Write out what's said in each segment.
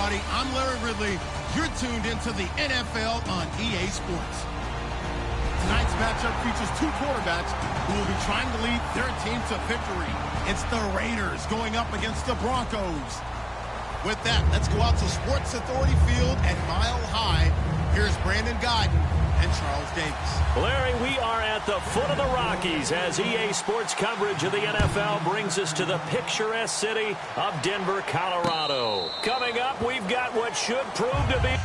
everybody. I'm Larry Ridley. You're tuned into the NFL on EA Sports. Tonight's matchup features two quarterbacks who will be trying to lead their team to victory. It's the Raiders going up against the Broncos. With that, let's go out to Sports Authority Field at Mile High. Here's Brandon Guyton and Charles Davis. Larry, we are at the foot of the Rockies as EA Sports coverage of the NFL brings us to the picturesque city of Denver, Colorado. Coming up, we've got what should prove to be...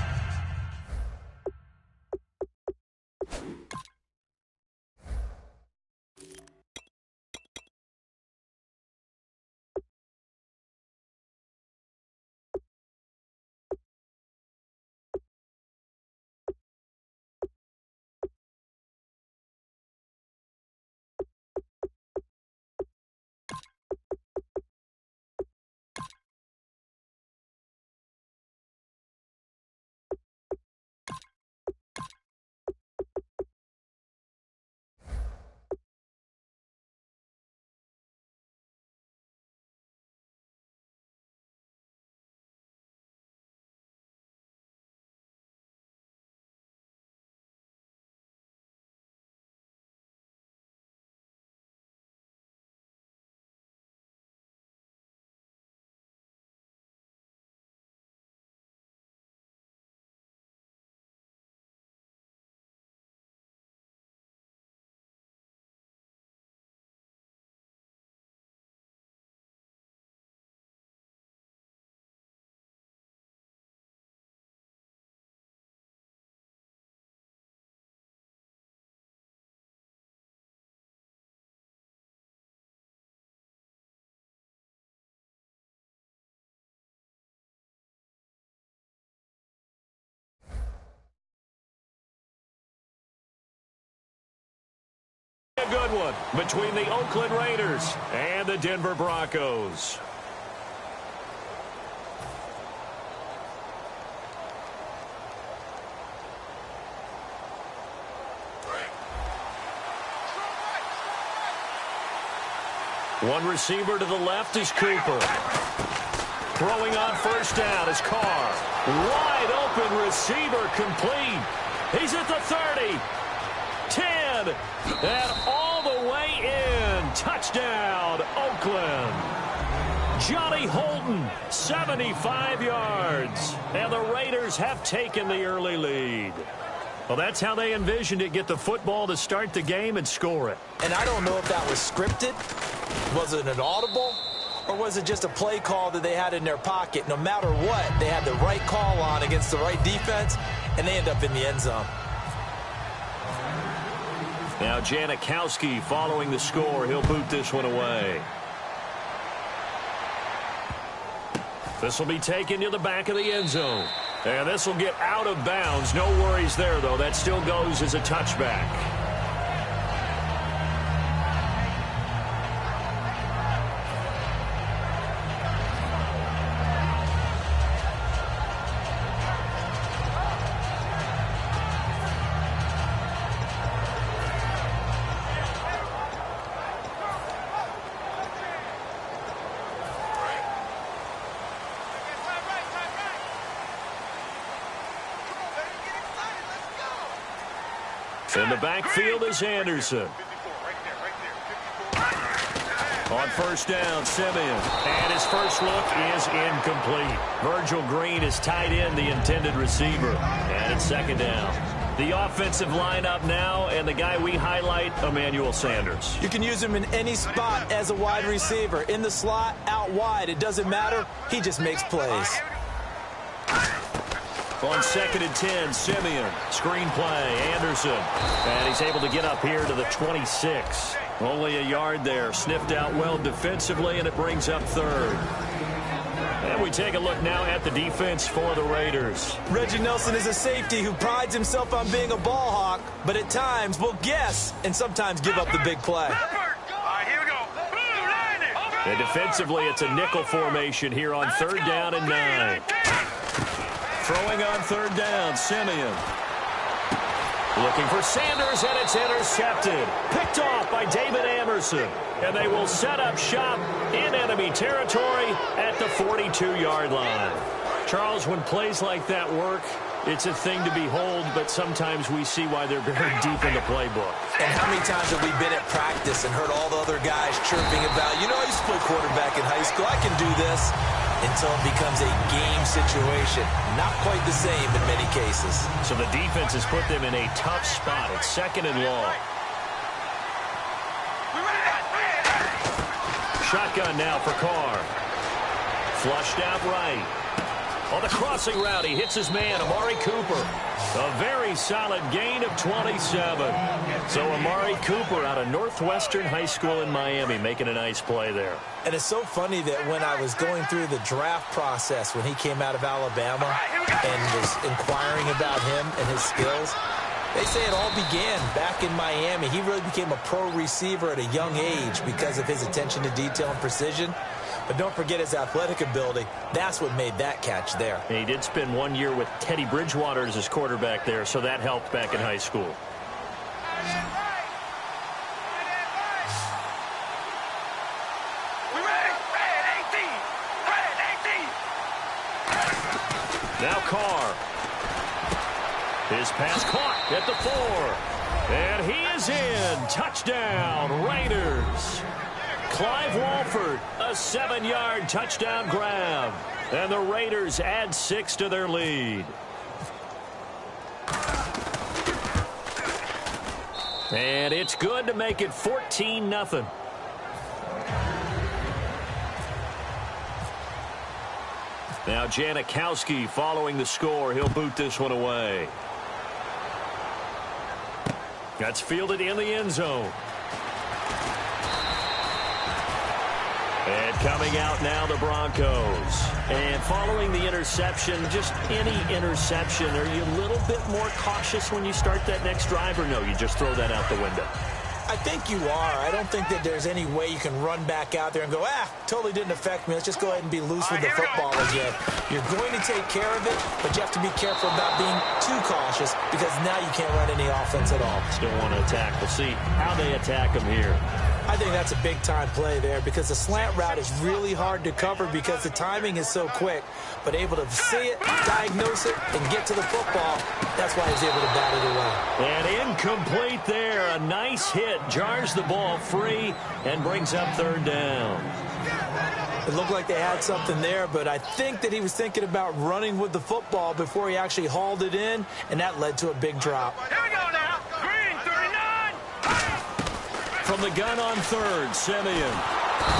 A good one between the Oakland Raiders and the Denver Broncos. One receiver to the left is Cooper. Throwing on first down is Carr. Wide open receiver complete. He's at the 30. 10, and all the way in. Touchdown, Oakland. Johnny Holton, 75 yards. And the Raiders have taken the early lead. Well, that's how they envisioned it. Get the football to start the game and score it. And I don't know if that was scripted. Was it an audible? Or was it just a play call that they had in their pocket? No matter what, they had the right call on against the right defense, and they end up in the end zone. Now Janikowski following the score. He'll boot this one away. This will be taken to the back of the end zone. And this will get out of bounds. No worries there, though. That still goes as a touchback. In the backfield is Anderson. On first down, Simeon. And his first look is incomplete. Virgil Green is tied in, the intended receiver. And it's second down. The offensive lineup now, and the guy we highlight, Emmanuel Sanders. You can use him in any spot as a wide receiver. In the slot, out wide. It doesn't matter. He just makes plays. On 2nd and 10, Simeon. Screen play, Anderson. And he's able to get up here to the 26. Only a yard there. Sniffed out well defensively, and it brings up third. And we take a look now at the defense for the Raiders. Reggie Nelson is a safety who prides himself on being a ball hawk, but at times will guess and sometimes give up the big play. And defensively, it's a nickel formation here on 3rd down and 9. Throwing on 3rd down, Simeon. Looking for Sanders, and it's intercepted. Picked off by David Amerson. And they will set up shop in enemy territory at the 42-yard line. Charles, when plays like that work, it's a thing to behold, but sometimes we see why they're very deep in the playbook. And how many times have we been at practice and heard all the other guys chirping about, you know, I used to play quarterback in high school, I can do this, until it becomes a game situation. Not quite the same in many cases. So the defense has put them in a tough spot. It's 2nd and long. Shotgun now for Carr. Flushed out right. On the crossing route, he hits his man, Amari Cooper. A very solid gain of 27. So Amari Cooper out of Northwestern High School in Miami making a nice play there. And it's so funny that when I was going through the draft process when he came out of Alabama and was inquiring about him and his skills, they say it all began back in Miami. He really became a pro receiver at a young age because of his attention to detail and precision. But don't forget his athletic ability. That's what made that catch there. And he did spend 1 year with Teddy Bridgewater as his quarterback there, so that helped back in high school. Now Carr. His pass caught at the 4. And he is in. Touchdown, Raiders. Clive Walford, a 7-yard touchdown grab. And the Raiders add 6 to their lead. And it's good to make it 14-0. Now Janikowski following the score. He'll boot this one away. That's fielded in the end zone. And coming out now, the Broncos. And following the interception, just any interception, are you a little bit more cautious when you start that next drive, or no, you just throw that out the window? I think you are. I don't think that there's any way you can run back out there and go, totally didn't affect me. Let's just go ahead and be loose with the football again. You're going to take care of it, but you have to be careful about being too cautious because now you can't run any offense at all. Still want to attack. We'll see how they attack them here. I think that's a big-time play there because the slant route is really hard to cover because the timing is so quick. But able to see it, diagnose it, and get to the football, that's why he's able to bat it away. And incomplete there. A nice hit. Jars the ball free and brings up 3rd down. It looked like they had something there, but I think that he was thinking about running with the football before he actually hauled it in, and that led to a big drop. Here we go now. Green, 39. From the gun on 3rd, Simeon.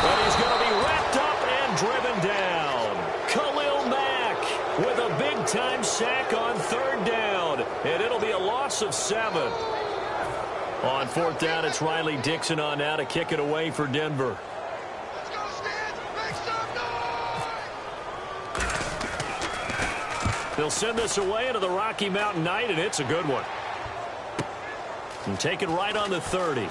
But he's going to be wrapped up and driven down. Khalil Mack with a big-time sack on 3rd down. And it'll be a loss of 7. On 4th down, it's Riley Dixon on now to kick it away for Denver. Let's go, Stan. Make some noise. They'll send this away into the Rocky Mountain Night, and it's a good one. And take it right on the 30.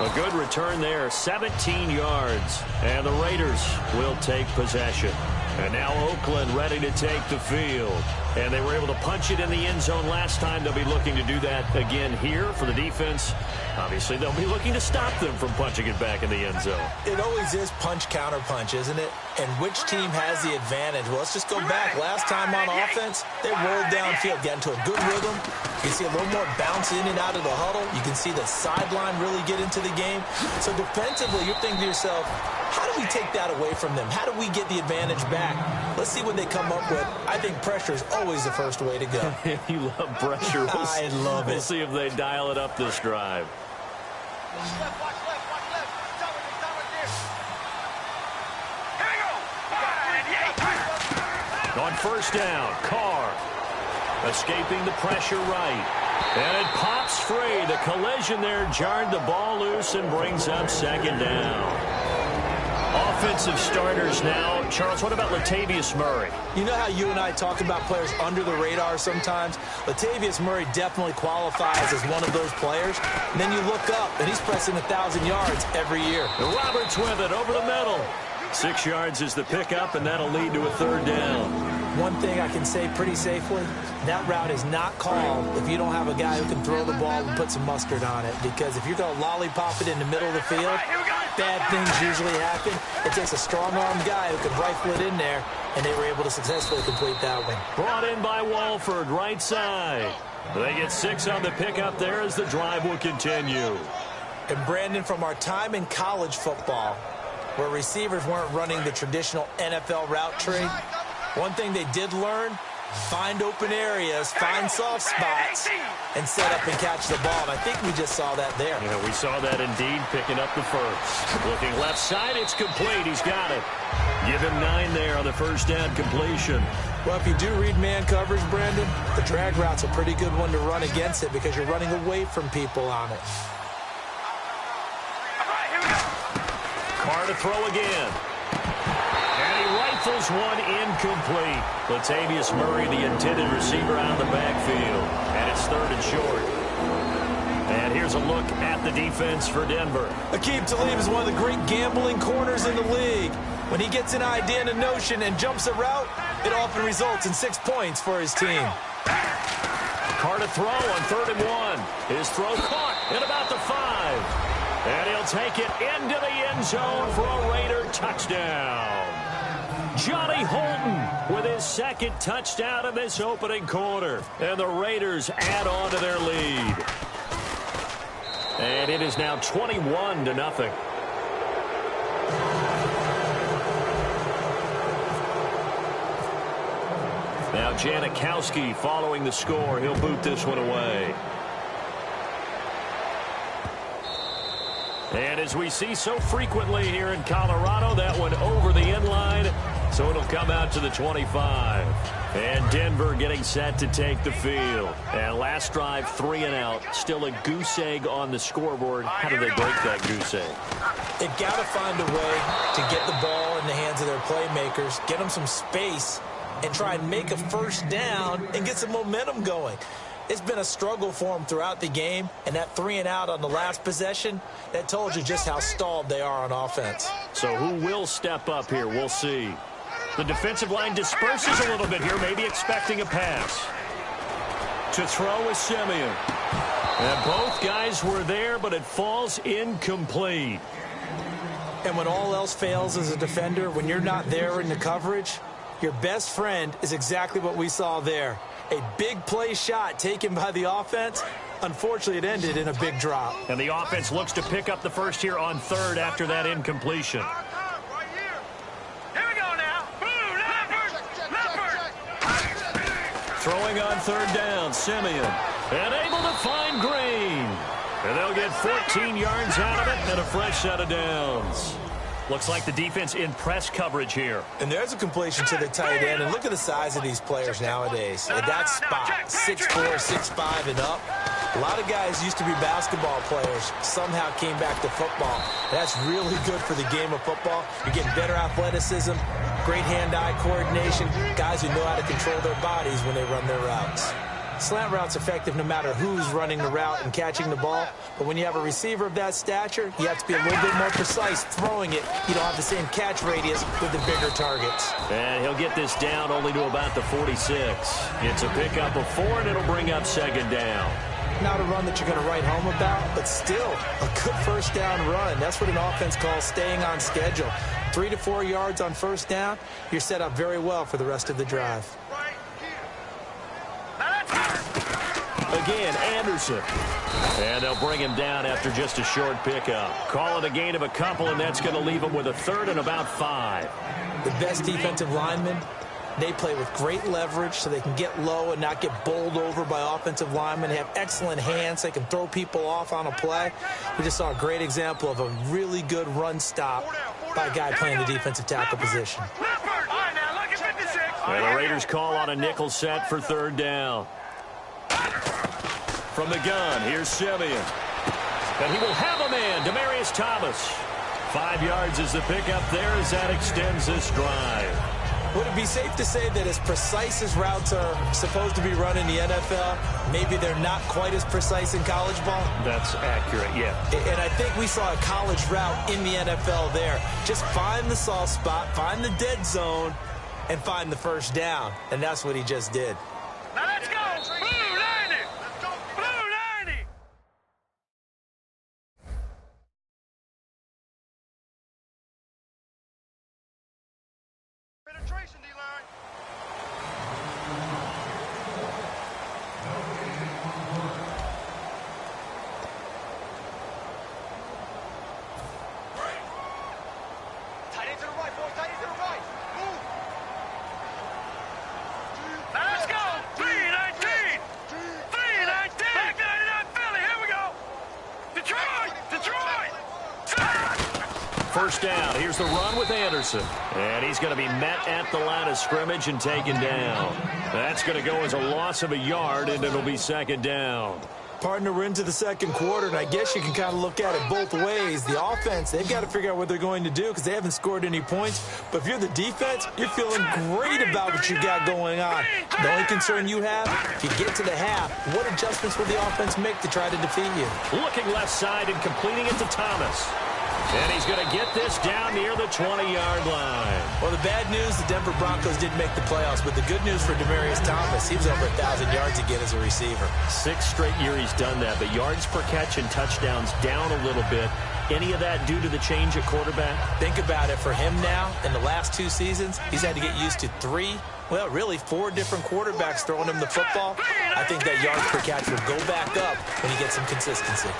A good return there, 17 yards. And the Raiders will take possession. And now Oakland ready to take the field. And they were able to punch it in the end zone last time. They'll be looking to do that again here for the defense. Obviously, they'll be looking to stop them from punching it back in the end zone. It always is punch-counter-punch, isn't it? And which team has the advantage? Well, let's just go back. Last time on offense, they rolled downfield, got into a good rhythm. You can see a little more bounce in and out of the huddle. You can see the sideline really get into the game. So defensively, you're thinking to yourself, how do we take that away from them? How do we get the advantage back? Let's see what they come up with. I think pressure is always the first way to go. You love pressure. I love it. We'll see if they dial it up this drive. Watch left, watch left, watch left. Stop it there. Here we go. On 1st down, Carr escaping the pressure right. And it pops free. The collision there jarred the ball loose and brings up 2nd down. Offensive starters now. Charles, what about Latavius Murray? You know how you and I talk about players under the radar sometimes? Latavius Murray definitely qualifies as one of those players. And then you look up, and he's pressing 1,000 yards every year. Roberts with it over the middle. 6 yards is the pickup, and that'll lead to a 3rd down. One thing I can say pretty safely, that route is not called if you don't have a guy who can throw the ball and put some mustard on it. Because if you're going to lollipop it in the middle of the field, bad things usually happen. It takes a strong-armed guy who can rifle it in there, and they were able to successfully complete that one. Brought in by Walford, right side. They get 6 on the pickup there as the drive will continue. And Brandon, from our time in college football, where receivers weren't running the traditional NFL route tree, one thing they did learn: find open areas, find soft spots, and set up and catch the ball. And I think we just saw that there. Yeah, we saw that indeed, picking up the first. Looking left side, it's complete. He's got it. Give him 9 there on the first down completion. Well, if you do read man coverage, Brandon, the drag route's a pretty good one to run against it because you're running away from people on it. Carr to throw again. And he rifles one incomplete. Latavius Murray, the intended receiver, out of the backfield. And it's 3rd and short. And here's a look at the defense for Denver. Aqib Talib is one of the great gambling corners in the league. When he gets an idea and a notion and jumps a route, it often results in 6 points for his team. Carr to throw on 3rd and 1. His throw caught at about the 5. And he'll take it into the end zone for a Raider touchdown. Johnny Holton with his 2nd touchdown of this opening quarter. And the Raiders add on to their lead. And it is now 21-0. Now Janikowski following the score. He'll boot this one away. And as we see so frequently here in Colorado, that one over the end line, so it'll come out to the 25. And Denver getting set to take the field. And last drive, 3 and out. Still a goose egg on the scoreboard. How do they break that goose egg? They've got to find a way to get the ball in the hands of their playmakers, get them some space, and try and make a first down and get some momentum going. It's been a struggle for them throughout the game, and that 3 and out on the last possession, that told you just how stalled they are on offense. So who will step up here? We'll see. The defensive line disperses a little bit here, maybe expecting a pass. To throw is Simeon. And both guys were there, but it falls incomplete. And when all else fails as a defender, when you're not there in the coverage, your best friend is exactly what we saw there. A big play shot taken by the offense. Unfortunately, it ended in a big drop. And the offense looks to pick up the first here on 3rd after that incompletion. Throwing on 3rd down, Simeon. And able to find Green. And they'll get 14 yards out of it and a fresh set of downs. Looks like the defense in press coverage here. And there's a completion to the tight end. And look at the size of these players nowadays. At that spot, 6'4", 6'5", and up. A lot of guys used to be basketball players, somehow came back to football. That's really good for the game of football. You're getting better athleticism, great hand-eye coordination, guys who know how to control their bodies when they run their routes. Slant route's effective no matter who's running the route and catching the ball. But when you have a receiver of that stature, you have to be a little bit more precise throwing it. You don't have the same catch radius with the bigger targets. And he'll get this down only to about the 46. It's a pickup of 4, and it'll bring up 2nd down. Not a run that you're going to write home about, but still a good first down run. That's what an offense calls staying on schedule. 3 to 4 yards on first down, you're set up very well for the rest of the drive. Again, Anderson. And they'll bring him down after just a short pickup. Call it a gain of a couple, and that's going to leave him with a 3rd and about 5. The best defensive linemen, they play with great leverage so they can get low and not get bowled over by offensive linemen. They have excellent hands. They can throw people off on a play. We just saw a great example of a really good run stop by a guy playing the defensive tackle position. And the Raiders call on a nickel set for 3rd down. From the gun, here's Simeon. And he will have a man, Demaryius Thomas. 5 yards is the pickup there as that extends this drive. Would it be safe to say that as precise as routes are supposed to be run in the NFL, maybe they're not quite as precise in college ball? That's accurate, yeah. And I think we saw a college route in the NFL there. Just find the soft spot, find the dead zone, and find the first down. And that's what he just did. Now let's go. Formation, D-line. Tight end to the right, boys. Tight end to the right. Move. Let's go. 319. 319. Back 99 Philly. Here we go. Detroit. Detroit. First down. Here's the run with Anderson. And he's going to be met at the line of scrimmage and taken down. That's going to go as a loss of a yard, and it'll be second down. Partner, we're into the second quarter, and I guess you can kind of look at it both ways. The offense, they've got to figure out what they're going to do because they haven't scored any points. But if you're the defense, you're feeling great about what you got going on. The only concern you have, if you get to the half, what adjustments will the offense make to try to defeat you? Looking left side and completing it to Thomas. And he's going to get this down near the 20-yard line. Well, the bad news, the Denver Broncos didn't make the playoffs, but the good news for Demaryius Thomas, he was over 1,000 yards again as a receiver. 6 straight year he's done that, but yards per catch and touchdowns down a little bit. Any of that due to the change at quarterback? Think about it. For him now, in the last 2 seasons, he's had to get used to 4 different quarterbacks throwing him the football. I think that yards per catch will go back up when he gets some consistency.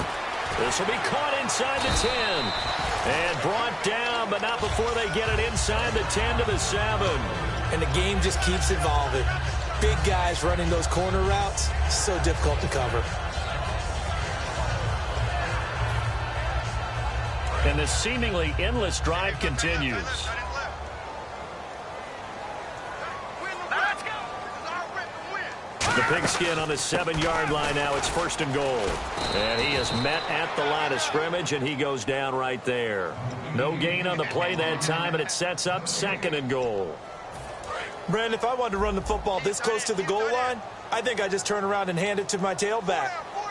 This will be caught inside the 10. And brought down, but not before they get it inside the 10 to the 7. And the game just keeps evolving. Big guys running those corner routes, so difficult to cover. And this seemingly endless drive continues. The pigskin on the 7-yard line now. It's first and goal. And he is met at the line of scrimmage, and he goes down right there. No gain on the play that time, and it sets up second and goal. Brandon, if I wanted to run the football this close to the goal line, I think I just turn around and hand it to my tailback.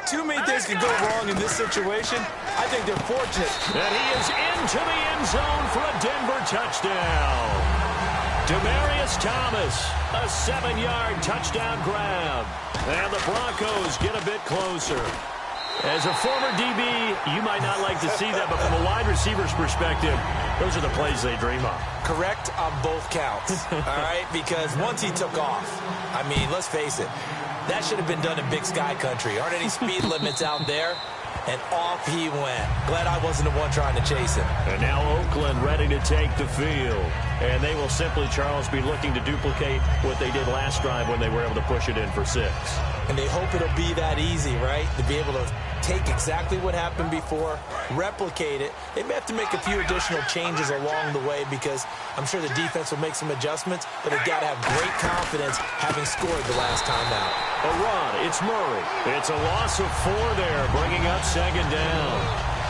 Too many things could go wrong in this situation. I think they're fortunate. And he is into the end zone for a Denver touchdown. Demaryius Thomas, a 7-yard touchdown grab. And the Broncos get a bit closer. As a former DB, you might not like to see that, but from a wide receiver's perspective, those are the plays they dream of. Correct on both counts, all right? Because once he took off, I mean, let's face it, that should have been done in Big Sky Country. Aren't any speed limits out there? And off he went. Glad I wasn't the one trying to chase him. And now Oakland ready to take the field. And they will simply, Charles, be looking to duplicate what they did last drive when they were able to push it in for 6. And they hope it'll be that easy, right? To be able to take exactly what happened before, replicate it. They may have to make a few additional changes along the way because I'm sure the defense will make some adjustments, but they've got to have great confidence having scored the last time out. A run, it's Murray. It's a loss of 4 there, bringing up second down.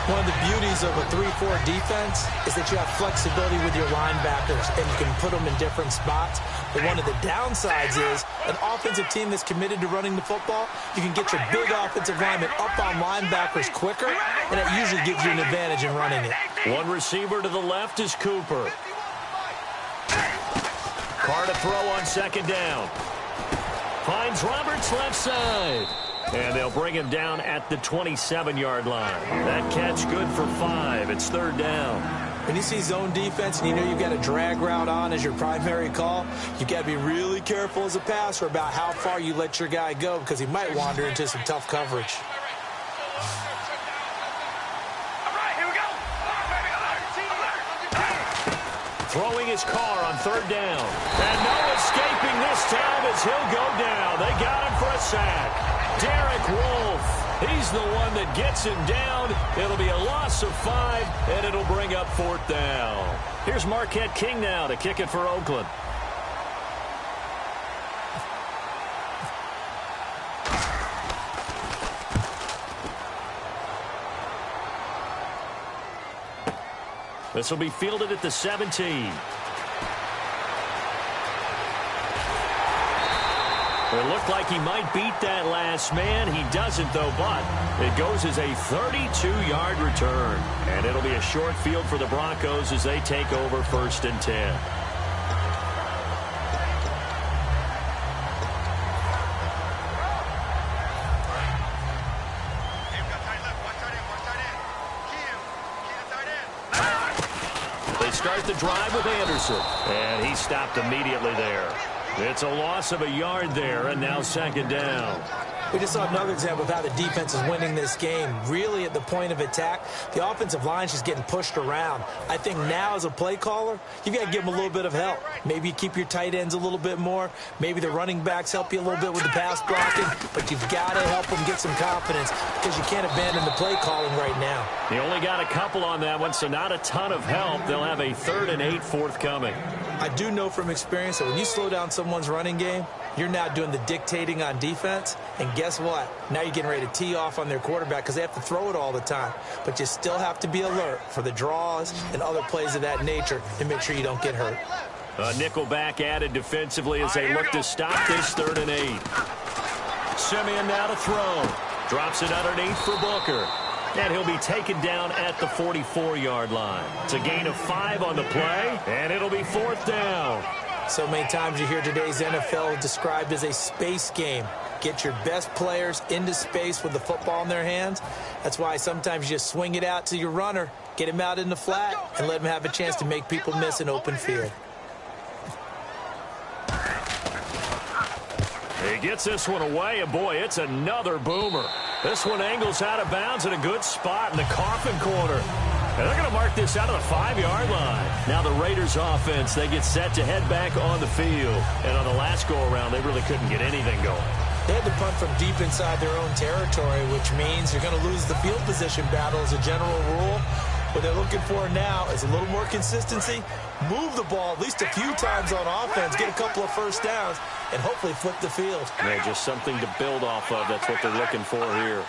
One of the beauties of a 3-4 defense is that you have flexibility with your linebackers and you can put them in different spots. But one of the downsides is an offensive team that's committed to running the football, you can get your big offensive linemen up on linebackers quicker, and that usually gives you an advantage in running it. One receiver to the left is Cooper. Carr to throw on second down. Finds Roberts left side. And they'll bring him down at the 27-yard line. That catch good for 5. It's third down. When you see zone defense and you know you've got a drag route on as your primary call, you've got to be really careful as a passer about how far you let your guy go because he might wander into some tough coverage. Throwing his Carr on third down. And no escaping this time as he'll go down. They got him for a sack. Derek Wolfe, he's the one that gets him down. It'll be a loss of 5, and it'll bring up fourth down. Here's Marquette King now to kick it for Oakland. This will be fielded at the 17. It looked like he might beat that last man. He doesn't, though, but it goes as a 32-yard return. And it'll be a short field for the Broncos as they take over first and 10. They start the drive with Anderson. And he stopped immediately there. It's a loss of a yard there, and now second down. We just saw another example of how the defense is winning this game. Really, at the point of attack, the offensive line is just getting pushed around. I think now, as a play caller, you've got to give them a little bit of help. Maybe you keep your tight ends a little bit more. Maybe the running backs help you a little bit with the pass blocking. But you've got to help them get some confidence because you can't abandon the play calling right now. He only got a couple on that one, so not a ton of help. They'll have a 3rd and 8 forthcoming. I do know from experience that when you slow down someone's running game, you're now doing the dictating on defense. And guess what? Now you're getting ready to tee off on their quarterback because they have to throw it all the time. But you still have to be alert for the draws and other plays of that nature to make sure you don't get hurt. A nickel back added defensively as they look to stop this 3rd and 8. Simeon now to throw. Drops it underneath for Booker. And he'll be taken down at the 44-yard line. It's a gain of 5 on the play, and it'll be 4th down. So many times you hear today's NFL described as a space game. Get your best players into space with the football in their hands. That's why sometimes you just swing it out to your runner, get him out in the flat, and let him have a chance to make people miss an open field. He gets this one away, and boy, it's another boomer. This one angles out of bounds in a good spot in the coffin corner. And they're going to mark this out of the 5-yard line. Now the Raiders offense, they get set to head back on the field. And on the last go-around, they really couldn't get anything going. They had to punt from deep inside their own territory, which means you're going to lose the field position battle as a general rule. What they're looking for now is a little more consistency, move the ball at least a few times on offense, get a couple of first downs, and hopefully flip the field. Yeah, just something to build off of. That's what they're looking for here.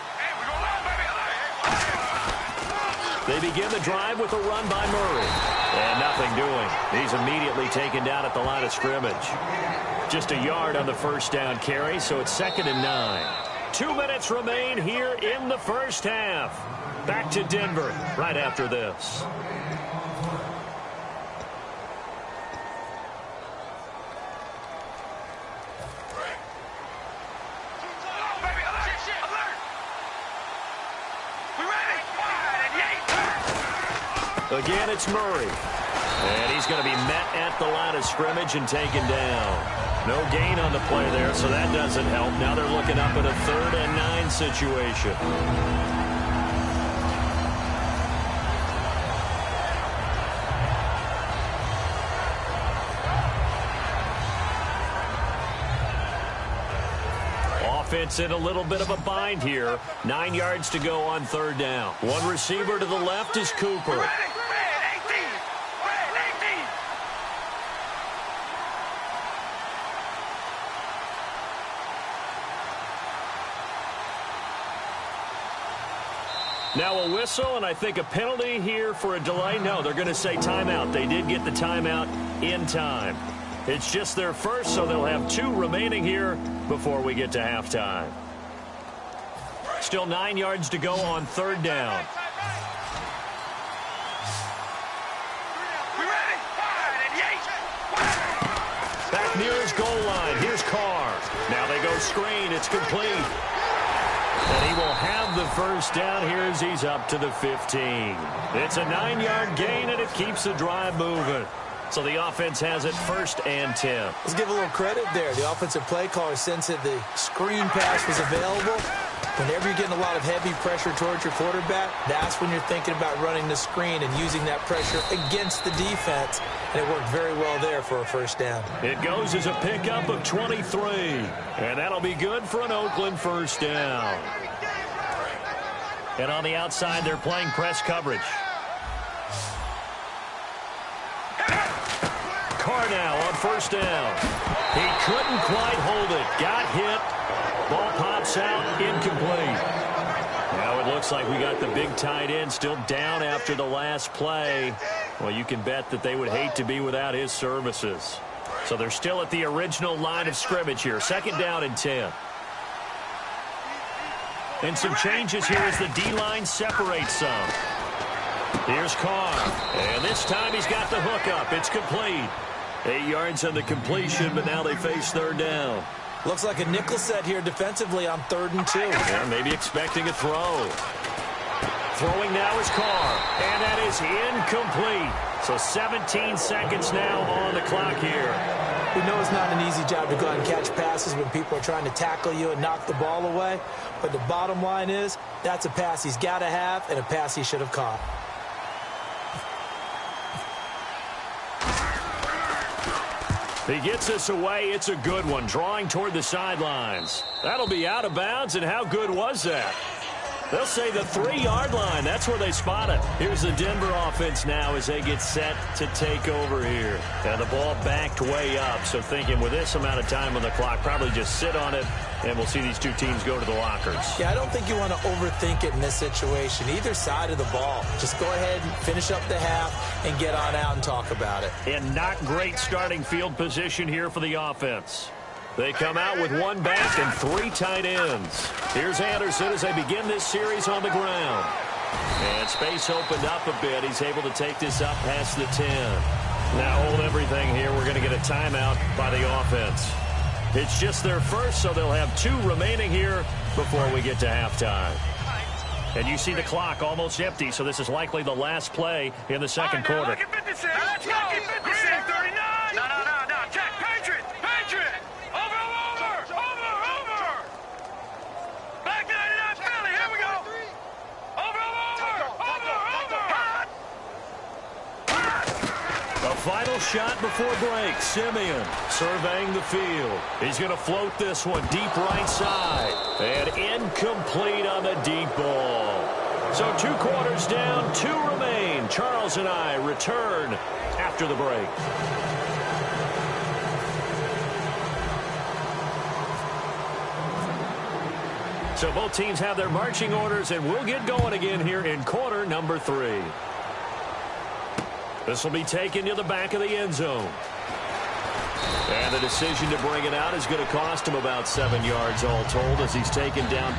They begin the drive with a run by Murray. And nothing doing. He's immediately taken down at the line of scrimmage. Just a yard on the first down carry, so it's 2nd and 9. 2 minutes remain here in the first half. Back to Denver right after this. Again, it's Murray. And he's going to be met at the line of scrimmage and taken down. No gain on the play there, so that doesn't help. Now they're looking up at a 3rd and 9 situation. Offense in a little bit of a bind here. 9 yards to go on 3rd down. One receiver to the left is Cooper. Now a whistle, and I think a penalty here for a delay. No, they're going to say timeout. They did get the timeout in time. It's just their first, so they'll have 2 remaining here before we get to halftime. Still 9 yards to go on 3rd down. Back near his goal line. Here's Carr. Now they go screen. It's complete. And he will have the first down here as he's up to the 15. It's a 9-yard gain, and it keeps the drive moving. So the offense has it 1st and 10. Let's give a little credit there. The offensive play caller sensed that the screen pass was available. Whenever you're getting a lot of heavy pressure towards your quarterback, that's when you're thinking about running the screen and using that pressure against the defense. And it worked very well there for a first down. It goes as a pickup of 23. And that'll be good for an Oakland first down. And on the outside, they're playing press coverage. Carr now on first down. He couldn't quite hold it. Got hit. Ball pops out, incomplete. Now it looks like we got the big tight end still down after the last play. Well, you can bet that they would hate to be without his services. So they're still at the original line of scrimmage here. 2nd down and 10. And some changes here as the D-line separates some. Here's Carr. And this time he's got the hookup. It's complete. 8 yards on the completion, but now they face 3rd down. Looks like a nickel set here defensively on 3rd and 2. Yeah, maybe expecting a throw. Throwing now is Carr, and that is incomplete. So 17 seconds now on the clock here. We know it's not an easy job to go out and catch passes when people are trying to tackle you and knock the ball away. But the bottom line is, that's a pass he's got to have and a pass he should have caught. He gets this away. It's a good one, drawing toward the sidelines. That'll be out of bounds, and how good was that? They'll say the 3-yard line. That's where they spot it. Here's the Denver offense now as they get set to take over here. And the ball backed way up, so thinking with this amount of time on the clock, probably just sit on it, and we'll see these two teams go to the lockers. Yeah, I don't think you want to overthink it in this situation. Either side of the ball. Just go ahead and finish up the half and get on out and talk about it. And not great starting field position here for the offense. They come out with one back and 3 tight ends. Here's Anderson as they begin this series on the ground. And space opened up a bit. He's able to take this up past the 10. Now hold everything here. We're going to get a timeout by the offense. It's just their first, so they'll have 2 remaining here before we get to halftime. And you see the clock almost empty, so this is likely the last play in the second quarter. Look at 56. Let's go. 56, 39. No. Check. Patriot. Over. Back 99 Philly. Here we go. Over. A final shot before break. Simeon surveying the field. He's going to float this one deep right side. And incomplete on the deep ball. So 2 quarters down, 2 remain. Charles and I return after the break. So both teams have their marching orders, and we'll get going again here in quarter number 3. This will be taken to the back of the end zone. And the decision to bring it out is going to cost him about 7 yards all told as he's taken down.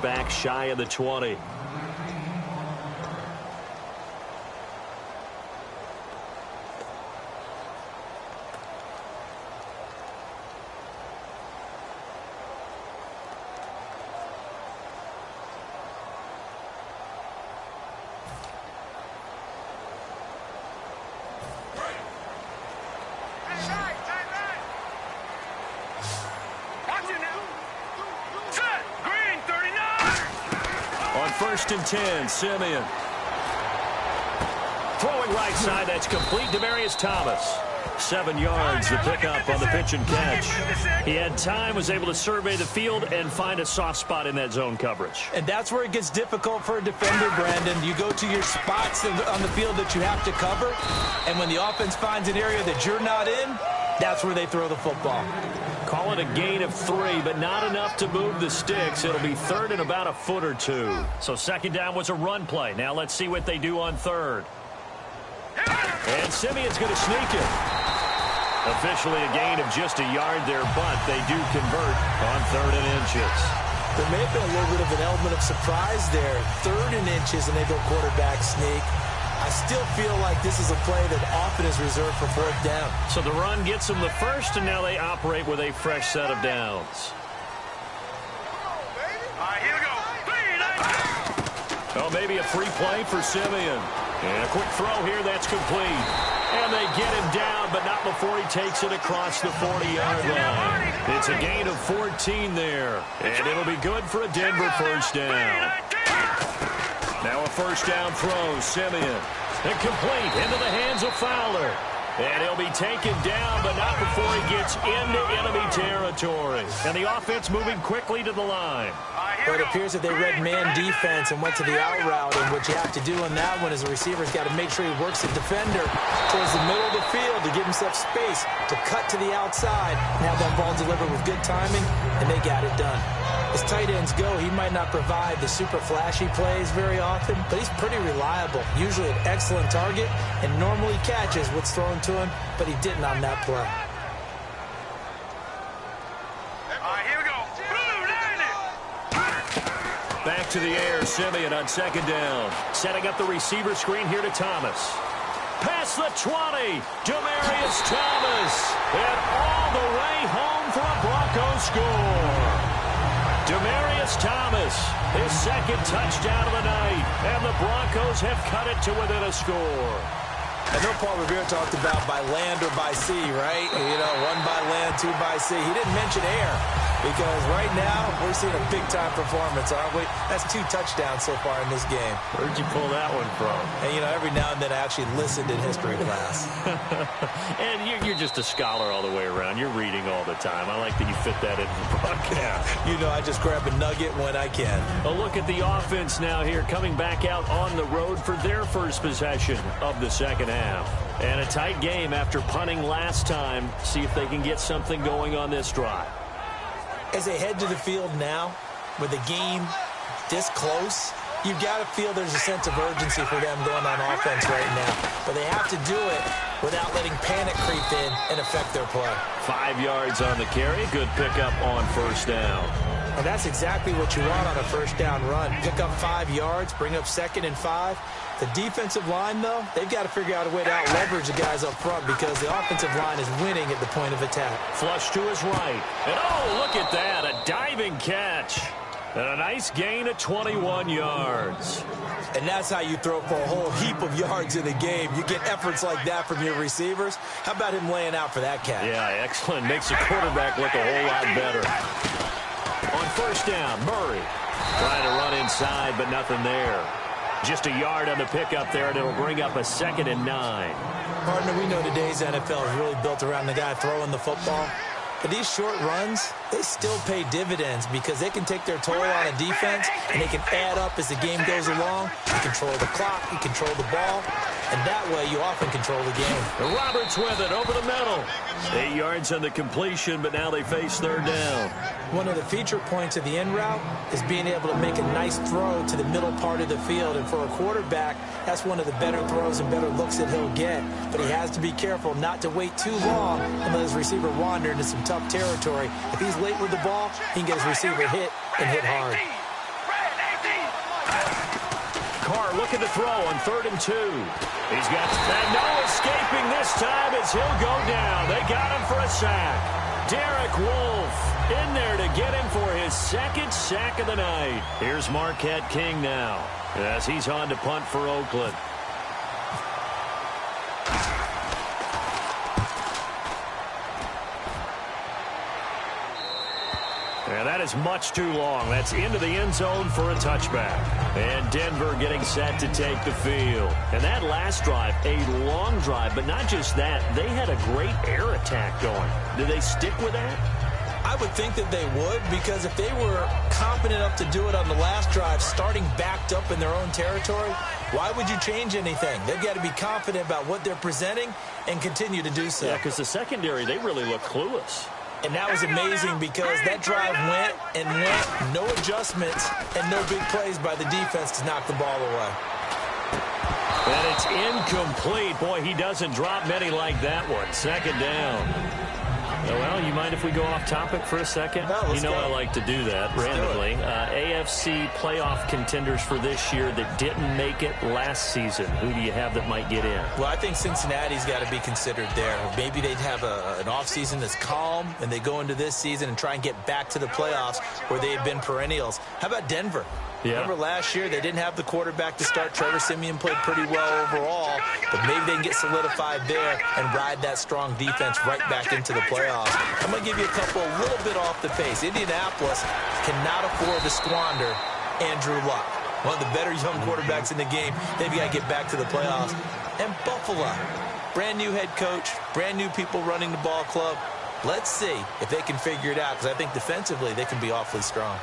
Back shy of the 20. first and 10. Simeon. Throwing right side, that's complete. Demaryius Thomas. 7 yards, the pickup on the pitch and catch. He had time, was able to survey the field and find a soft spot in that zone coverage. And that's where it gets difficult for a defender, Brandon. You go to your spots on the field that you have to cover, and when the offense finds an area that you're not in, that's where they throw the football. Call it a gain of 3, but not enough to move the sticks. It'll be third and about a foot or 2. So second down was a run play. Now let's see what they do on third. And Simeon's going to sneak it. Officially a gain of just a yard there, but they do convert on 3rd and inches. There may have been a little bit of an element of surprise there. 3rd and inches, and they go quarterback sneak. I still feel like this is a play that often is reserved for 4th down. So the run gets them the first, and now they operate with a fresh set of downs. All right, here we go. Oh, maybe a free play for Simeon. And a quick throw here, that's complete. And they get him down, but not before he takes it across the 40-yard line. It's a gain of 14 there. And it'll be good for a Denver first down. Now a first down throw, Simeon. And complete into the hands of Fowler. And he'll be taken down, but not before he gets into enemy territory. And the offense moving quickly to the line. But it appears that they read man defense and went to the out route. And what you have to do on that one is the receiver's got to make sure he works the defender towards the middle of the field to give himself space to cut to the outside and have that ball delivered with good timing, and they got it done. As tight ends go, he might not provide the super flashy plays very often, but he's pretty reliable, usually an excellent target, and normally catches what's thrown to him, but he didn't on that play. All right, here we go. Back to the air, Simeon on second down. Setting up the receiver screen here to Thomas. Past the 20, Demaryius Thomas. And all the way home for a Broncos score. Demaryius Thomas, his second touchdown of the night. And the Broncos have cut it to within a score. I know Paul Revere talked about by land or by sea, right? You know, 1 by land, 2 by sea. He didn't mention air because right now we're seeing a big-time performance, aren't we? That's 2 touchdowns so far in this game. Where'd you pull that one from? And, you know, every now and then I actually listened in history class. And you're just a scholar all the way around. You're reading all the time. I like that you fit that into the broadcast. You know, I just grab a nugget when I can. A look at the offense now here, coming back out on the road for their first possession of the second half. And a tight game after punting last time. See if they can get something going on this drive. As they head to the field now, with the game this close, you've got to feel there's a sense of urgency for them going on offense right now. But they have to do it without letting panic creep in and affect their play. 5 yards on the carry. Good pickup on first down. And that's exactly what you want on a first down run. Pick up 5 yards, bring up 2nd and 5. The defensive line, though, they've got to figure out a way to out-leverage the guys up front because the offensive line is winning at the point of attack. Flush to his right. And, oh, look at that, a diving catch. And a nice gain of 21 yards. And that's how you throw for a whole heap of yards in the game. You get efforts like that from your receivers. How about him laying out for that catch? Yeah, excellent. Makes the quarterback look a whole lot better. On first down, Murray trying to run inside, but nothing there. Just a yard on the pickup there, and it'll bring up a 2nd and 9. Partner, we know today's NFL is really built around the guy throwing the football. But these short runs, they still pay dividends because they can take their toll on a defense, and they can add up as the game goes along. You control the clock, you control the ball, and that way you often control the game. Roberts with it over the middle. 8 yards on the completion, but now they face third down. One of the feature points of the in route is being able to make a nice throw to the middle part of the field. And for a quarterback, that's one of the better throws and better looks that he'll get. But he has to be careful not to wait too long and let his receiver wander into some tough territory. If he's late with the ball, he can get his receiver hit and hit hard. Carr looking to throw on 3rd and 2. He's got no escaping this time as he'll go down. They got him for a sack. Derek Wolfe in there to get him for his 2nd sack of the night. Here's Marquette King now as he's on to punt for Oakland. And that is much too long. That's into the end zone for a touchback. And Denver getting set to take the field. And that last drive, a long drive, but not just that. They had a great air attack going. Did they stick with that? I would think that they would, because if they were confident enough to do it on the last drive, starting backed up in their own territory, why would you change anything? They've got to be confident about what they're presenting and continue to do so. Yeah, because the secondary, they really look clueless. And that was amazing because that drive went and went, no adjustments and no big plays by the defense to knock the ball away. And it's incomplete. Boy, he doesn't drop many like that one. Second down. Well, you mind if we go off topic for a second? No, let's go. I like to do that randomly. AFC playoff contenders for this year that didn't make it last season. Who do you have that might get in? Well, I think Cincinnati's got to be considered there. Maybe they'd have an offseason that's calm, and they go into this season and try and get back to the playoffs where they have been perennials. How about Denver? Yeah. Remember last year they didn't have the quarterback to start. Trevor Siemian played pretty well overall, but maybe they can get solidified there and ride that strong defense right back into the playoffs. I'm going to give you a couple a little bit off the pace. Indianapolis cannot afford to squander Andrew Luck, one of the better young quarterbacks in the game. They've got to get back to the playoffs. And Buffalo, brand new head coach, brand new people running the ball club. Let's see if they can figure it out, because I think defensively they can be awfully strong.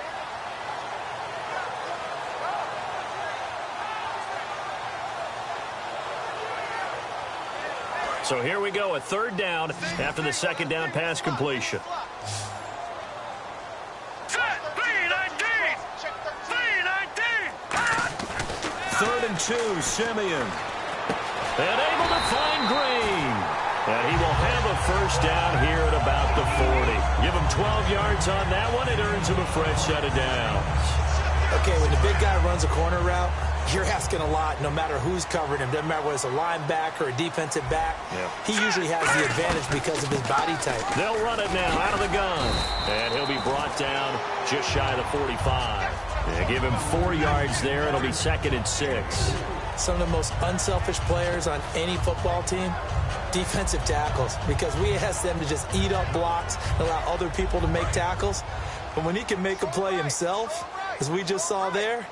So here we go, a third down after the second down pass completion. Third and 2, Siemian. And able to find Green. And he will have a first down here at about the 40. Give him 12 yards on that one. It earns him a fresh set of downs. Okay, when the big guy runs a corner route, you're asking a lot no matter who's covering him. Doesn't matter whether it's a linebacker or a defensive back. Yeah. He usually has the advantage because of his body type. They'll run it now out of the gun. And he'll be brought down just shy of the 45. They give him 4 yards there. It'll be second and 6. Some of the most unselfish players on any football team, defensive tackles, because we ask them to just eat up blocks and allow other people to make tackles. But when he can make a play himself, as we just saw there,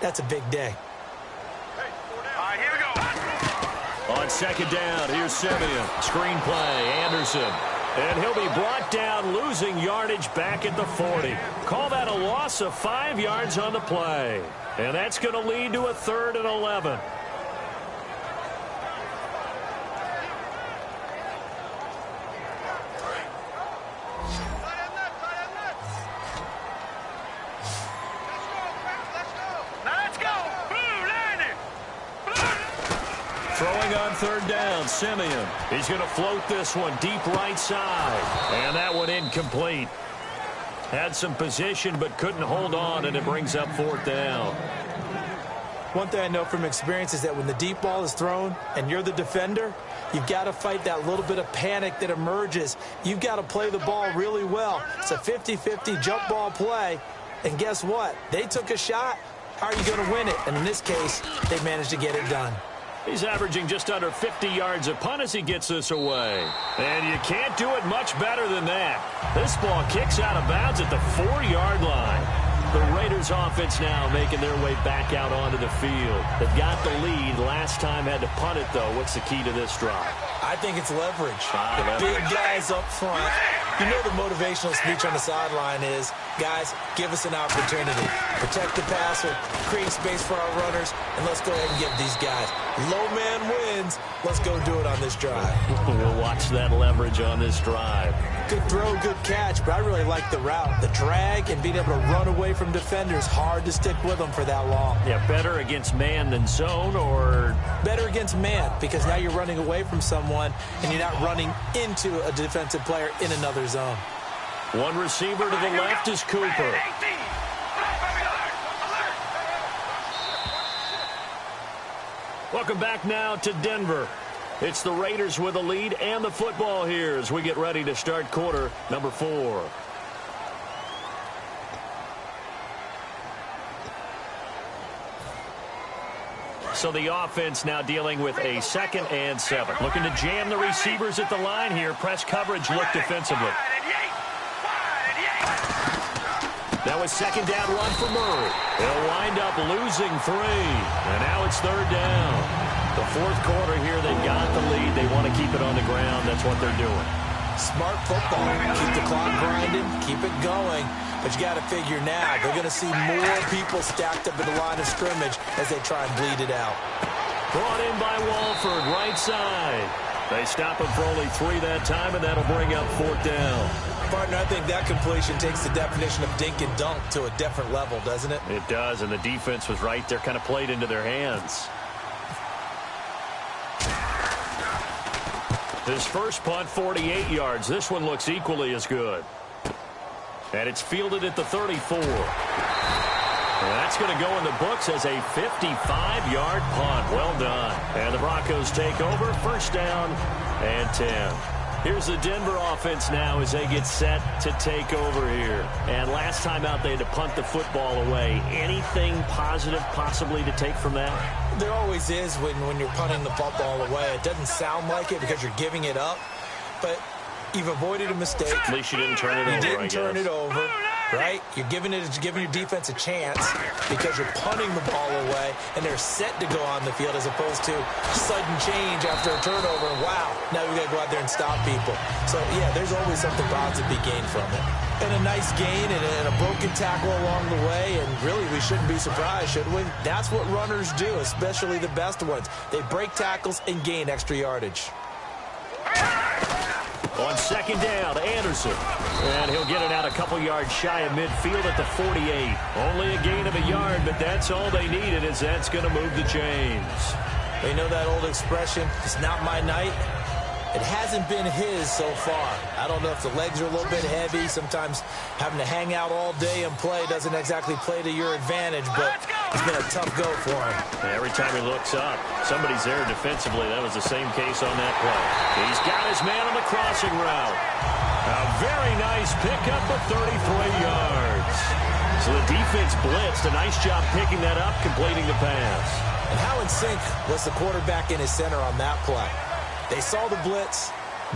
that's a big day. Here we go. On second down, here's Siemian. Screen play, Anderson. And he'll be brought down, losing yardage back at the 40. Call that a loss of 5 yards on the play. And that's going to lead to a 3rd and 11. Throwing on third down, Siemian. He's going to float this one deep right side. And that one incomplete. Had some position but couldn't hold on, and it brings up 4th down. One thing I know from experience is that when the deep ball is thrown and you're the defender, you've got to fight that little bit of panic that emerges. You've got to play the ball really well. It's a 50-50 jump ball play. And guess what? They took a shot. How are you going to win it? And in this case, they managed to get it done. He's averaging just under 50 yards a punt as he gets this away. And you can't do it much better than that. This ball kicks out of bounds at the 4-yard line. The Raiders offense now making their way back out onto the field. They've got the lead. Last time had to punt it, though. What's the key to this drive? I think it's leverage. The big guys up front. You know the motivational speech on the sideline is, guys, give us an opportunity. Protect the passer, create space for our runners, and let's go ahead and give these guys. Low man wins. Let's go do it on this drive. We'll watch that leverage on this drive. Good throw, good catch, but I really like the route. The drag and being able to run away from defenders, hard to stick with them for that long. Yeah, better against man than zone, or? Better against man, because now you're running away from someone and you're not running into a defensive player in another zone. One receiver to the left is Cooper. Welcome back now to Denver. It's the Raiders with the lead and the football here as we get ready to start quarter number 4. So the offense now dealing with a 2nd and 7. Looking to jam the receivers at the line here. Press coverage look defensively. Now a second down run for Murray. They'll wind up losing 3. And now it's third down. The fourth quarter here, they've got the lead. They want to keep it on the ground. That's what they're doing. Smart football. Keep the clock grinding. Keep it going. But you got to figure now, they're going to see more people stacked up in the line of scrimmage as they try and bleed it out. Brought in by Walford, right side. They stop him for only 3 that time, and that'll bring up fourth down. Partner, I think that completion takes the definition of dink and dunk to a different level, doesn't it? It does, and the defense was right there, kind of played into their hands. His first punt, 48 yards. This one looks equally as good. And it's fielded at the 34. And that's going to go in the books as a 55-yard punt. Well done. And the Broncos take over. First down and 10. Here's the Denver offense now as they get set to take over here. And last time out, they had to punt the football away. Anything positive possibly to take from that? There always is when you're punting the football away. It doesn't sound like it because you're giving it up. But you've avoided a mistake. At least you didn't turn it over, You didn't turn it over. Right? You're giving your defense a chance because you're punting the ball away, and they're set to go on the field as opposed to sudden change after a turnover. And wow, now we got to go out there and stop people. So, yeah, there's always something positive to be gained from it. And a nice gain and a broken tackle along the way, and really we shouldn't be surprised, should we? That's what runners do, especially the best ones. They break tackles and gain extra yardage. On second down, Anderson. And he'll get it out a couple yards shy of midfield at the 48. Only a gain of a yard, but that's all they needed, as that's going to move the chains. They know that old expression, it's not my night. It hasn't been his so far. I don't know if the legs are a little bit heavy. Sometimes having to hang out all day and play doesn't exactly play to your advantage, but it's been a tough go for him. Every time he looks up, somebody's there defensively. That was the same case on that play. He's got his man on the crossing route. A very nice pickup of 33 yards. So the defense blitzed. A nice job picking that up, completing the pass. And how in sync was the quarterback in his center on that play? They saw the blitz,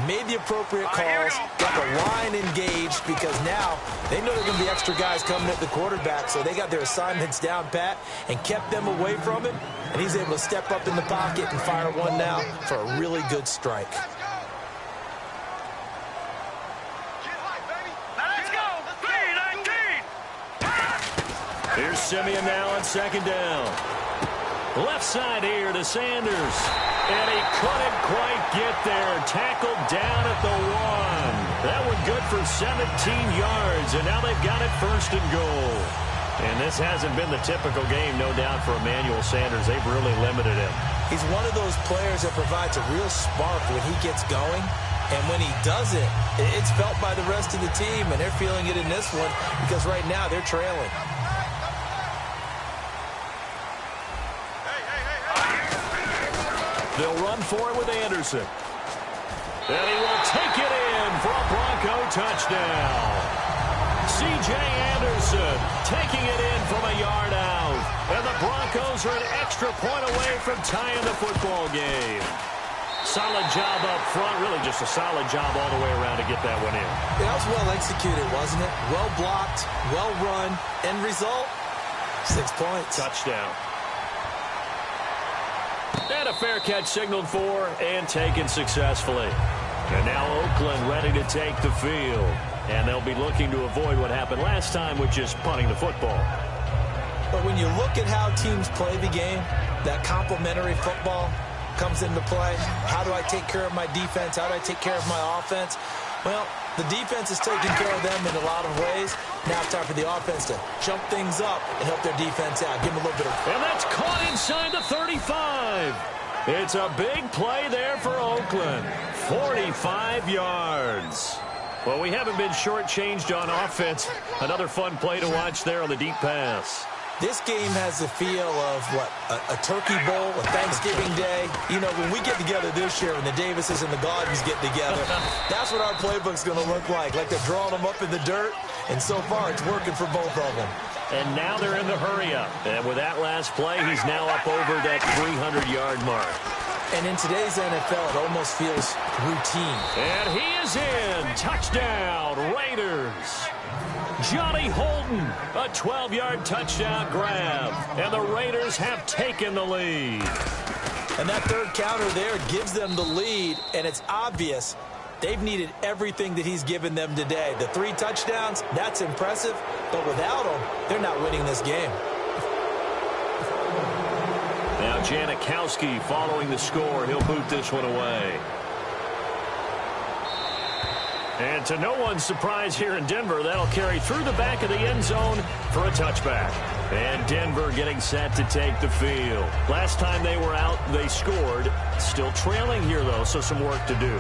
made the appropriate calls, got the line engaged because now they know there are going to be extra guys coming at the quarterback, so they got their assignments down pat and kept them away from him, and he's able to step up in the pocket and fire one now for a really good strike. Let's go. 3-19. Here's Simeon now on second down. Left side here to Sanders. And he couldn't quite get there. Tackled down at the 1. That one good for 17 yards. And now they've got it first and goal. And this hasn't been the typical game, no doubt, for Emmanuel Sanders. They've really limited him. He's one of those players that provides a real spark when he gets going. And when he does it, it's felt by the rest of the team. And they're feeling it in this one because right now they're trailing. They'll run for it with Anderson. And he will take it in for a Bronco touchdown. C.J. Anderson taking it in from a yard out. And the Broncos are an extra point away from tying the football game. Solid job up front. Really just a solid job all the way around to get that one in. That was well executed, wasn't it? Well blocked, well run. End result, 6 points. Touchdown. And a fair catch signaled for and taken successfully. And now Oakland ready to take the field. And they'll be looking to avoid what happened last time with just punting the football. But when you look at how teams play the game, that complementary football comes into play. How do I take care of my defense? How do I take care of my offense? Well, the defense is taking care of them in a lot of ways. Now it's time for the offense to jump things up and help their defense out. Give them a little bit of... And that's caught inside the 35. It's a big play there for Oakland. 45 yards. Well, we haven't been shortchanged on offense. Another fun play to watch there on the deep pass. This game has the feel of, what, a turkey bowl, a Thanksgiving day. You know, when we get together this year, when the Davises and the Gaudens get together, that's what our playbook's going to look like. Like they're drawing them up in the dirt, and so far it's working for both of them. And now they're in the hurry-up. And with that last play, he's now up over that 300-yard mark. And in today's NFL, it almost feels routine. And he is in. Touchdown, Raiders. Johnny Holden, a 12-yard touchdown grab. And the Raiders have taken the lead. And that third counter there gives them the lead, and it's obvious they've needed everything that he's given them today. The 3 touchdowns, that's impressive, but without him, they're not winning this game. Now Janikowski following the score. He'll boot this one away. And to no one's surprise here in Denver, that'll carry through the back of the end zone for a touchback. And Denver getting set to take the field. Last time they were out, they scored. Still trailing here, though, so some work to do.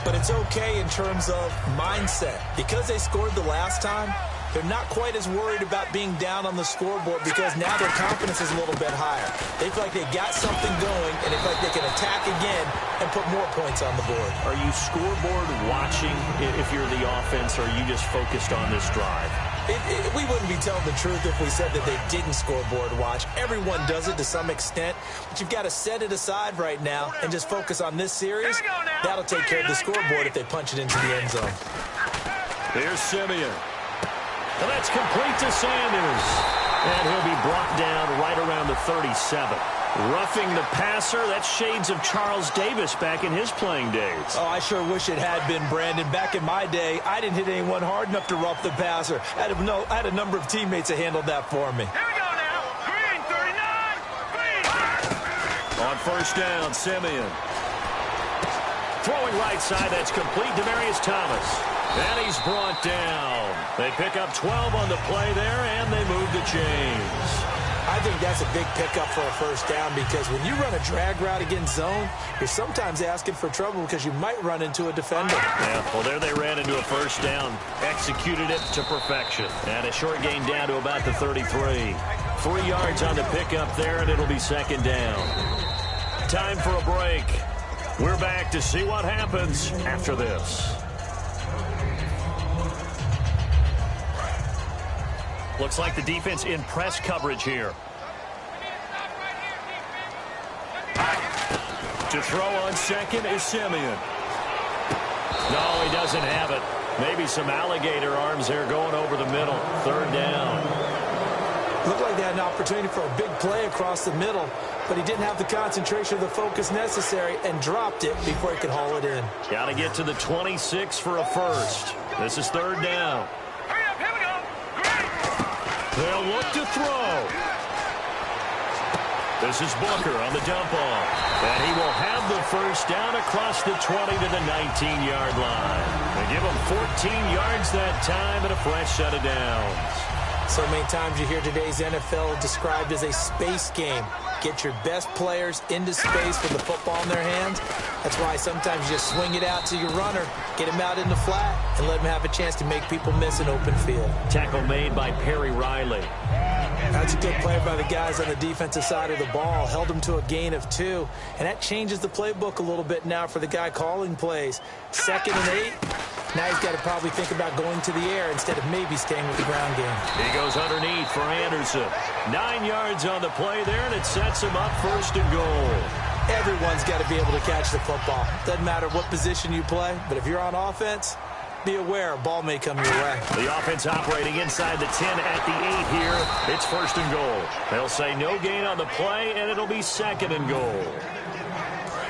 But it's okay in terms of mindset. Because they scored the last time, they're not quite as worried about being down on the scoreboard because now their confidence is a little bit higher. They feel like they got something going, and they feel like they can attack again and put more points on the board. Are you scoreboard watching if you're the offense, or are you just focused on this drive? We wouldn't be telling the truth if we said that they didn't scoreboard watch. Everyone does it to some extent, but you've got to set it aside right now and just focus on this series. That'll take care of the scoreboard if they punch it into the end zone. Here's Simeon. And that's complete to Sanders. And he'll be brought down right around the 37. Roughing the passer, that's shades of Charles Davis back in his playing days. Oh, I sure wish it had been, Brandon. Back in my day, I didn't hit anyone hard enough to rough the passer. I had a number of teammates that handled that for me. Here we go now. Green, 39. Green. On first down, Simeon. Throwing right side, that's complete. Demaryius Thomas. And he's brought down. They pick up 12 on the play there, and they move the chains. I think that's a big pickup for a first down because when you run a drag route against zone, you're sometimes asking for trouble because you might run into a defender. Yeah, well, there they ran into a first down. Executed it to perfection. And a short gain down to about the 33. 3 yards on the pickup there, and it'll be second down. Time for a break. We're back to see what happens after this. Looks like the defense in press coverage here. To throw on second is Simeon. No, he doesn't have it. Maybe some alligator arms there going over the middle. Third down. Looked like they had an opportunity for a big play across the middle, but he didn't have the concentration or the focus necessary and dropped it before he could haul it in. Got to get to the 26 for a first. This is third down. Hurry up, here we go. Green. They'll look to throw. This is Booker on the dump off. And he will have the first down across the 20 to the 19-yard line. They give him 14 yards that time and a fresh set of downs. So many times you hear today's NFL described as a space game. Get your best players into space with the football in their hands. That's why sometimes you just swing it out to your runner, get him out in the flat, and let him have a chance to make people miss an open field. Tackle made by Perry Riley. That's a good play by the guys on the defensive side of the ball. Held him to a gain of 2, and that changes the playbook a little bit now for the guy calling plays. 2nd and 8. Now he's got to probably think about going to the air instead of maybe staying with the ground game. He goes underneath for Anderson. 9 yards on the play there, and it sets him up first and goal. Everyone's got to be able to catch the football. Doesn't matter what position you play, but if you're on offense, be aware a ball may come your way. The offense operating inside the 10 at the 8 here. It's first and goal. They'll say no gain on the play, and it'll be 2nd and goal.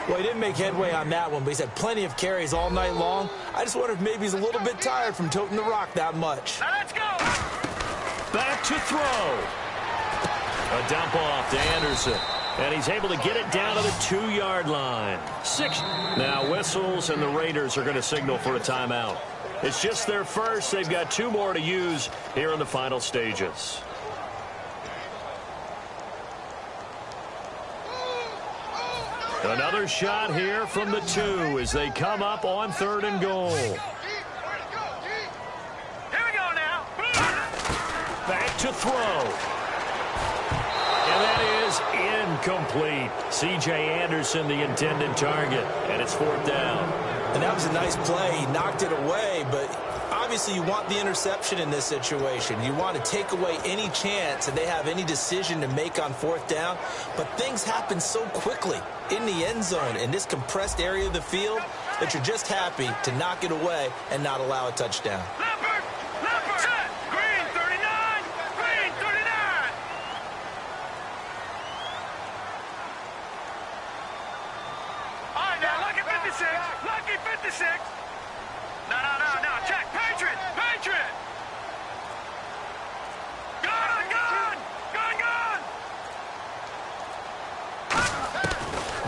Well, he didn't make headway on that one, but he's had plenty of carries all night long. I just wonder if maybe he's a little bit tired from toting the rock that much. Now let's go. Back to throw. A dump off to Anderson. And he's able to get it down to the 2-yard line. 6 now whistles, and the Raiders are going to signal for a timeout. It's just their first. They've got 2 more to use here in the final stages. Another shot here from the 2 as they come up on 3rd and goal. Here we go now. Back to throw. And that is incomplete. C.J. Anderson, the intended target, and it's 4th down. And that was a nice play. He knocked it away, but obviously you want the interception in this situation. You want to take away any chance that they have any decision to make on 4th down, but things happen so quickly in the end zone in this compressed area of the field that you're just happy to knock it away and not allow a touchdown. Leopard, 6. No. Check. Patriot. Gun.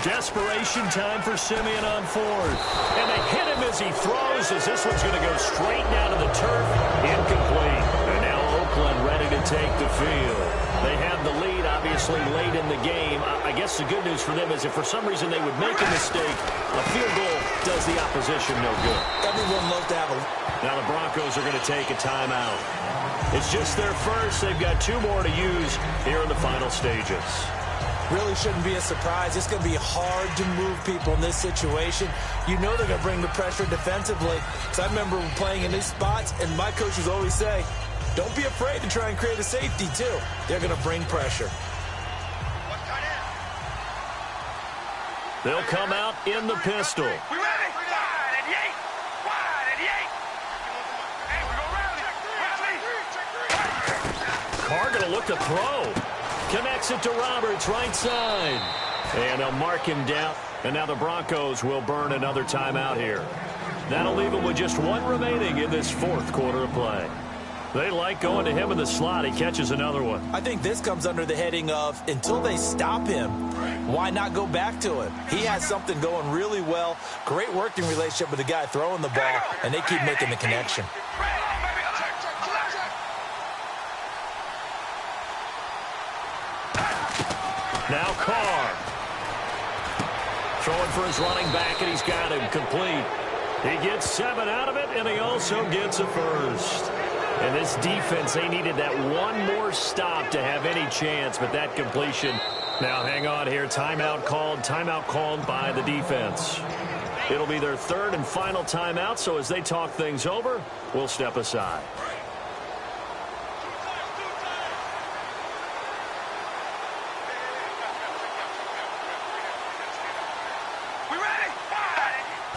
Desperation time for Simeon on fourth. And they hit him as he throws, as this one's going to go straight down to the turf. Incomplete. And now Oakland ready to take the field. They have the lead, obviously, late in the game. I guess the good news for them is if for some reason they would make a mistake, a field goal does the opposition no good. Everyone loves to have a... Now the Broncos are going to take a timeout. It's just their first. They've got 2 more to use here in the final stages. Really shouldn't be a surprise. It's going to be hard to move people in this situation. You know they're going to bring the pressure defensively. So I remember playing in these spots, and my coaches always say, don't be afraid to try and create a safety, too. They're going to bring pressure. They'll come out in the pistol. We ready? Wide and Yates. Hey, we go rally. Carr going to look to throw. Connects it to Roberts, right side. And they'll mark him down. And now the Broncos will burn another timeout here. That'll leave them with just 1 remaining in this 4th quarter of play. They like going to him in the slot. He catches another one. I think this comes under the heading of, until they stop him, why not go back to him? He has something going really well. Great working relationship with the guy throwing the ball, and they keep making the connection. Now Carr. Throwing for his running back, and he's got him complete. He gets 7 out of it, and he also gets a first. And this defense, they needed that 1 more stop to have any chance, but that completion. Now hang on here. Timeout called by the defense. It'll be their 3rd and final timeout, so as they talk things over, we'll step aside.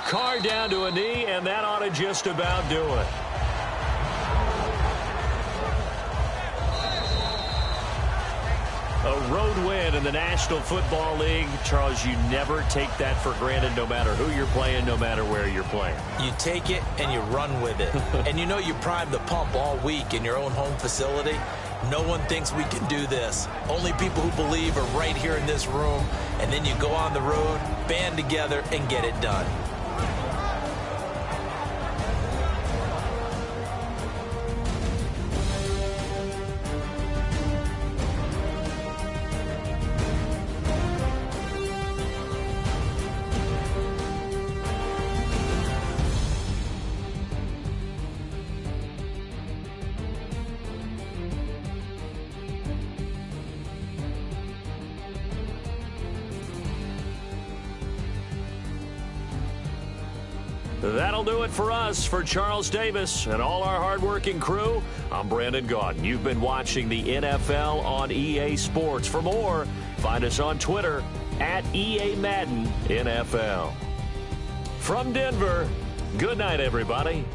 Carr down to a knee, and that ought to just about do it. A road win in the National Football League. Charles, you never take that for granted, no matter who you're playing, no matter where you're playing. You take it and you run with it. And you know you primed the pump all week in your own home facility. No one thinks we can do this. Only people who believe are right here in this room. And then you go on the road, band together, and get it done. That'll do it for us. For Charles Davis and all our hardworking crew, I'm Brandon Gaudin. You've been watching the NFL on EA Sports. For more, find us on Twitter at EA Madden NFL. From Denver, good night, everybody.